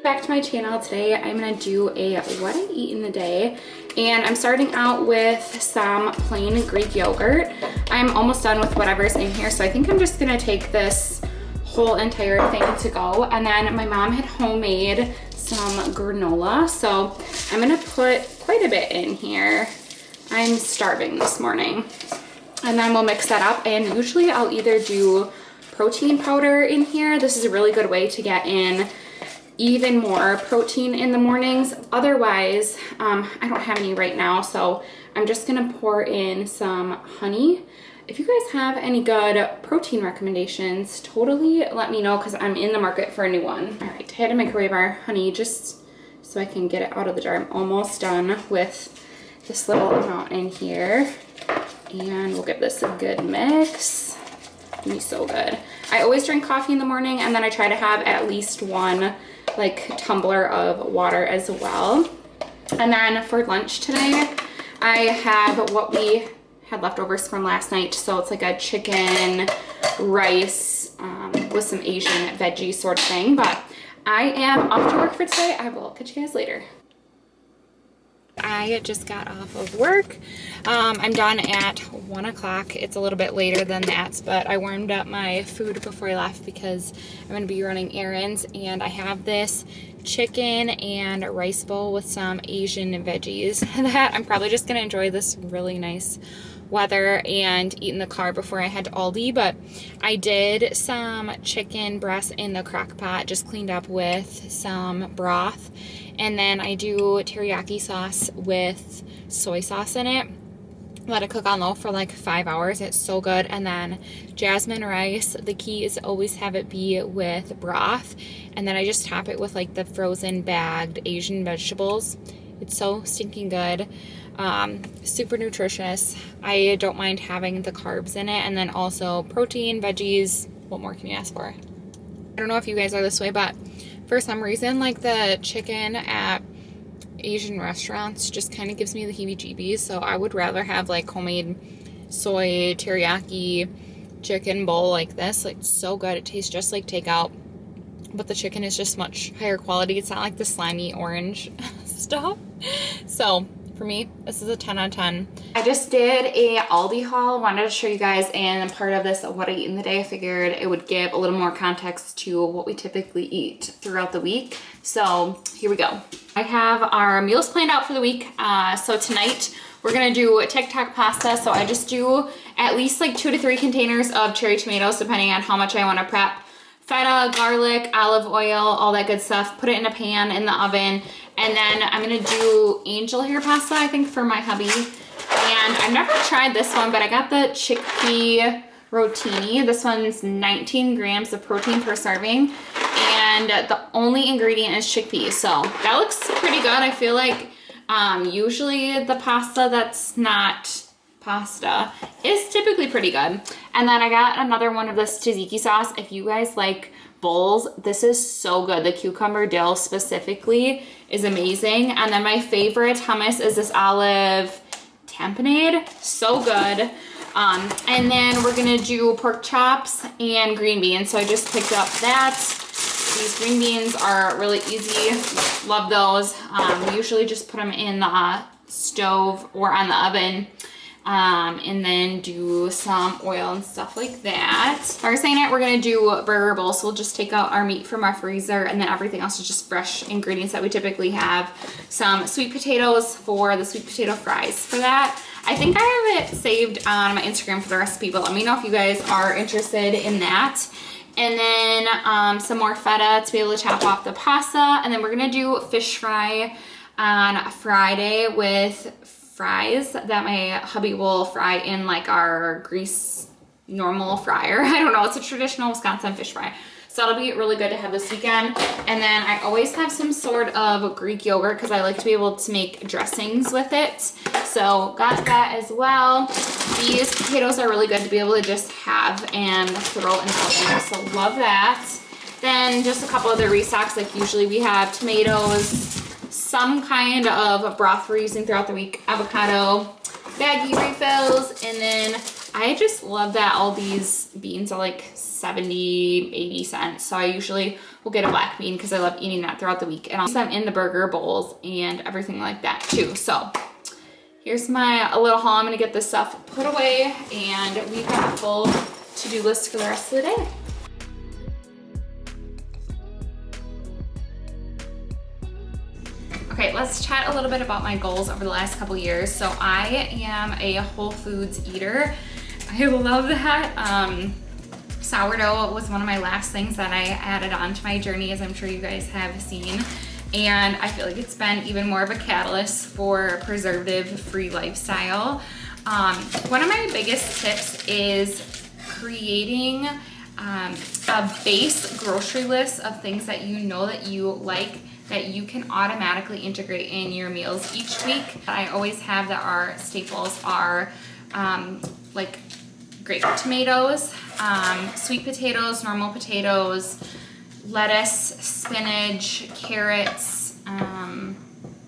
Back to my channel. Today I'm gonna do a what I eat in the day, and I'm starting out with some plain Greek yogurt. I'm almost done with whatever's in here, so I think I'm just gonna take this whole entire thing to go. And then my mom had homemade some granola, so I'm gonna put quite a bit in here. I'm starving this morning. And then we'll mix that up, and usually I'll either do protein powder in here. This is a really good way to get in even more protein in the mornings. Otherwise, I don't have any right now, so I'm just gonna pour in some honey. If you guys have any good protein recommendations, totally let me know, because I'm in the market for a new one. All right, I had to microwave our honey just so I can get it out of the jar. I'm almost done with this little amount in here, and we'll give this a good mix. It's gonna be so good. I always drink coffee in the morning, and then I try to have at least one like tumbler of water as well. And then for lunch today, I have what we had leftovers from last night. So it's like a chicken rice with some Asian veggie sort of thing. But I am off to work for today. I will catch you guys later. I just got off of work. I'm done at 1 o'clock. It's a little bit later than that, but I warmed up my food before I left because I'm going to be running errands, and I have this chicken and rice bowl with some Asian veggies that I'm probably just going to enjoy this really nice weather and eat in the car before I head to Aldi. But I did some chicken breast in the crock pot, just cleaned up with some broth. And then I do teriyaki sauce with soy sauce in it. Let it cook on low for like 5 hours. It's so good. And then jasmine rice. The key is always have it be with broth. And then I just top it with like the frozen bagged Asian vegetables. It's so stinking good. Super nutritious. I don't mind having the carbs in it. And then also protein, veggies. What more can you ask for? I don't know if you guys are this way, but for some reason, like the chicken at Asian restaurants just kind of gives me the heebie-jeebies. So I would rather have like homemade soy teriyaki chicken bowl like this. Like, it's so good. It tastes just like takeout, but the chicken is just much higher quality. It's not like the slimy orange stuff. So for me, this is a 10 out of 10. I just did a Aldi haul. Wanted to show you guys, and part of this what I eat in the day, I figured it would give a little more context to what we typically eat throughout the week. So here we go. I have our meals planned out for the week. So tonight we're gonna do TikTok pasta. So I just do at least like 2 to 3 containers of cherry tomatoes, depending on how much I wanna prep. Feta, garlic, olive oil, all that good stuff. Put it in a pan in the oven. And then I'm gonna do angel hair pasta, I think, for my hubby. And I've never tried this one, but I got the chickpea rotini. This one's 19 grams of protein per serving. And the only ingredient is chickpeas. So that looks pretty good. I feel like usually the pasta that's not pasta is typically pretty good. And then I got another one of this tzatziki sauce. If you guys like bowls, this is so good. The cucumber dill specifically is amazing. And then my favorite hummus is this olive tamponade. So good. And then we're gonna do pork chops and green beans. So I just picked up that. These green beans are really easy. Love those. We usually just put them in the stove or on the oven. And then do some oil and stuff like that. Thursday night, we're gonna do burger bowl. So we'll just take out our meat from our freezer, and then everything else is just fresh ingredients that we typically have. Some sweet potatoes for the sweet potato fries for that. I think I have it saved on my Instagram for the recipe, but let me know if you guys are interested in that. And then some more feta to be able to top off the pasta. And then we're gonna do fish fry on Friday with fries that my hubby will fry in like our grease normal fryer. I don't know, it's a traditional Wisconsin fish fry. So that'll be really good to have this weekend. And then I always have some sort of Greek yogurt because I like to be able to make dressings with it. So got that as well. These potatoes are really good to be able to just have and throw in the oven. So love that. Then just a couple other restocks, like usually we have tomatoes, some kind of broth we're using throughout the week, avocado, baggie refills, and then I just love that all these beans are like 70, 80 cents. So I usually will get a black bean because I love eating that throughout the week. And I'll use them in the burger bowls and everything like that too. So here's my little haul. I'm gonna get this stuff put away and we've got a full to-do list for the rest of the day. Okay, let's chat a little bit about my goals over the last couple years. So I am a Whole Foods eater. I love that. Sourdough was one of my last things that I added on to my journey, as I'm sure you guys have seen. And I feel like it's been even more of a catalyst for preservative-free lifestyle. One of my biggest tips is creating a base grocery list of things that you know that you like, that you can automatically integrate in your meals each week. I always have that our staples are like grape tomatoes, sweet potatoes, normal potatoes, lettuce, spinach, carrots, and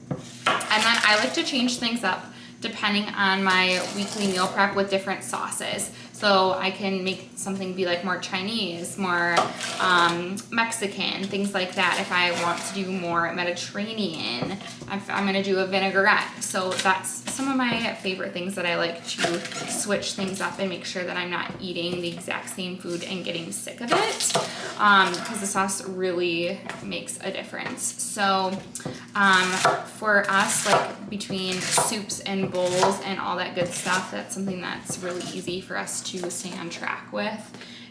then I like to change things up depending on my weekly meal prep with different sauces. So I can make something be like more Chinese, more Mexican, things like that. If I want to do more Mediterranean, I'm gonna do a vinaigrette. So that's some of my favorite things that I like to switch things up and make sure that I'm not eating the exact same food and getting sick of it, because the sauce really makes a difference. So for us, like between soups and bowls and all that good stuff, that's something that's really easy for us to stay on track with,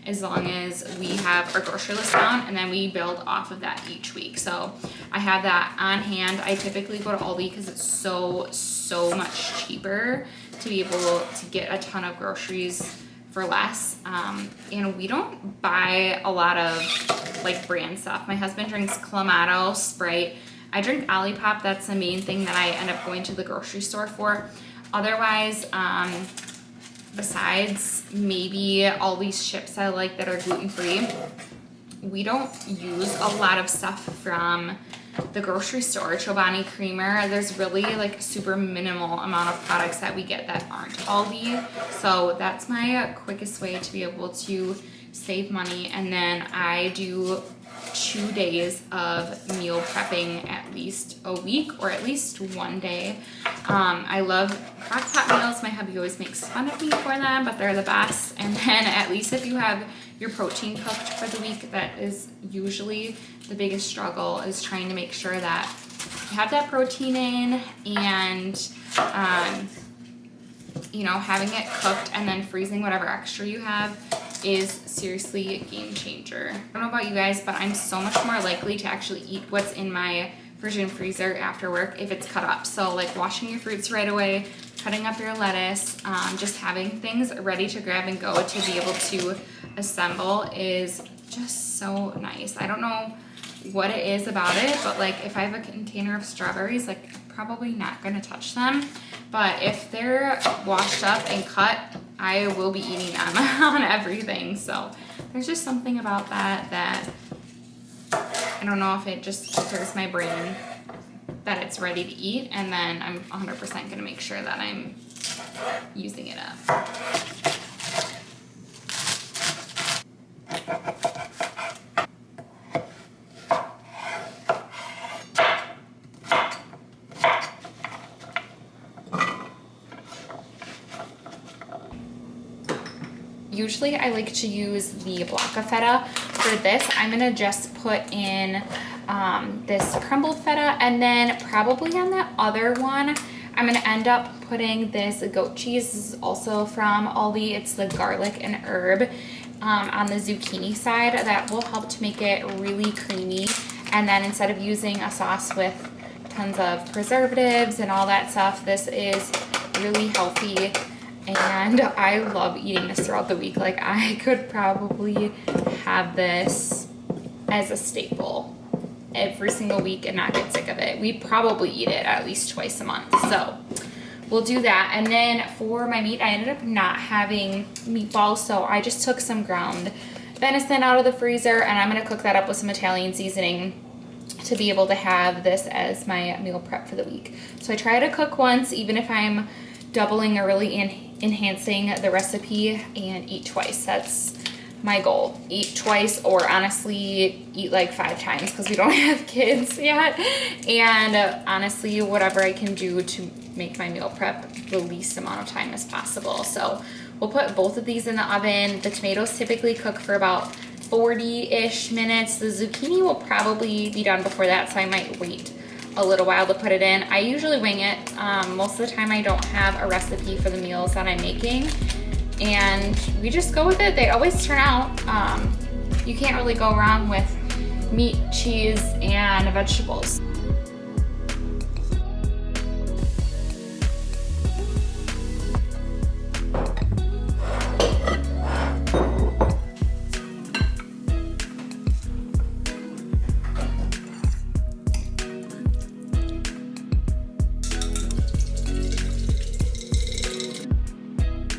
as long as we have our grocery list down and then we build off of that each week. So I have that on hand. I typically go to Aldi because it's so much cheaper to be able to get a ton of groceries for less. And we don't buy a lot of like brand stuff. My husband drinks Clamato, Sprite. I drink Olipop. That's the main thing that I end up going to the grocery store for. Otherwise, besides maybe all these chips I like that are gluten-free, we don't use a lot of stuff from the grocery store. Chobani Creamer, there's really like a super minimal amount of products that we get that aren't Aldi. So that's my quickest way to be able to save money. And then I do 2 days of meal prepping at least a week, or at least one day. I love crock pot meals. My hubby always makes fun of me for them, but they're the best. And then at least if you have your protein cooked for the week, that is usually the biggest struggle, is trying to make sure that you have that protein in, and you know, having it cooked and then freezing whatever extra you have is seriously a game changer. I don't know about you guys, but I'm so much more likely to actually eat what's in my fridge and freezer after work if it's cut up. So like washing your fruits right away, cutting up your lettuce, just having things ready to grab and go to be able to assemble is just so nice. I don't know what it is about it, but like if I have a container of strawberries, like I'm probably not gonna touch them. But if they're washed up and cut, I will be eating them on everything. So there's just something about that I don't know if it just triggers my brain that it's ready to eat, and then I'm 100% gonna make sure that I'm using it up. Usually I like to use the block of feta. For this, I'm gonna just put in this crumbled feta, and then probably on that other one, I'm gonna end up putting this goat cheese. This is also from Aldi. It's the garlic and herb on the zucchini side. That will help to make it really creamy. And then instead of using a sauce with tons of preservatives and all that stuff, this is really healthy. And I love eating this throughout the week. Like I could probably have this as a staple every single week and not get sick of it. We probably eat it at least twice a month. So we'll do that. And then for my meat, I ended up not having meatballs. So I just took some ground venison out of the freezer, and I'm gonna cook that up with some Italian seasoning to be able to have this as my meal prep for the week. So I try to cook once, even if I'm doubling or really enhancing the recipe, and eat twice. That's my goal. Eat twice, or honestly eat like 5 times because we don't have kids yet. And honestly, whatever I can do to make my meal prep the least amount of time as possible. So we'll put both of these in the oven. The tomatoes typically cook for about 40-ish minutes. The zucchini will probably be done before that, so I might wait a little while to put it in. I usually wing it. Most of the time I don't have a recipe for the meals that I'm making, and we just go with it. They always turn out. You can't really go wrong with meat, cheese, and vegetables.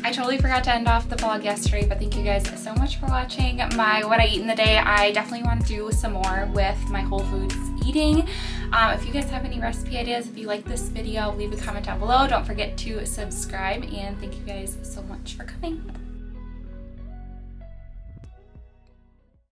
I totally forgot to end off the vlog yesterday, but thank you guys so much for watching my what I eat in the day. I definitely want to do some more with my Whole Foods eating. If you guys have any recipe ideas, if you like this video, leave a comment down below. Don't forget to subscribe, and thank you guys so much for coming.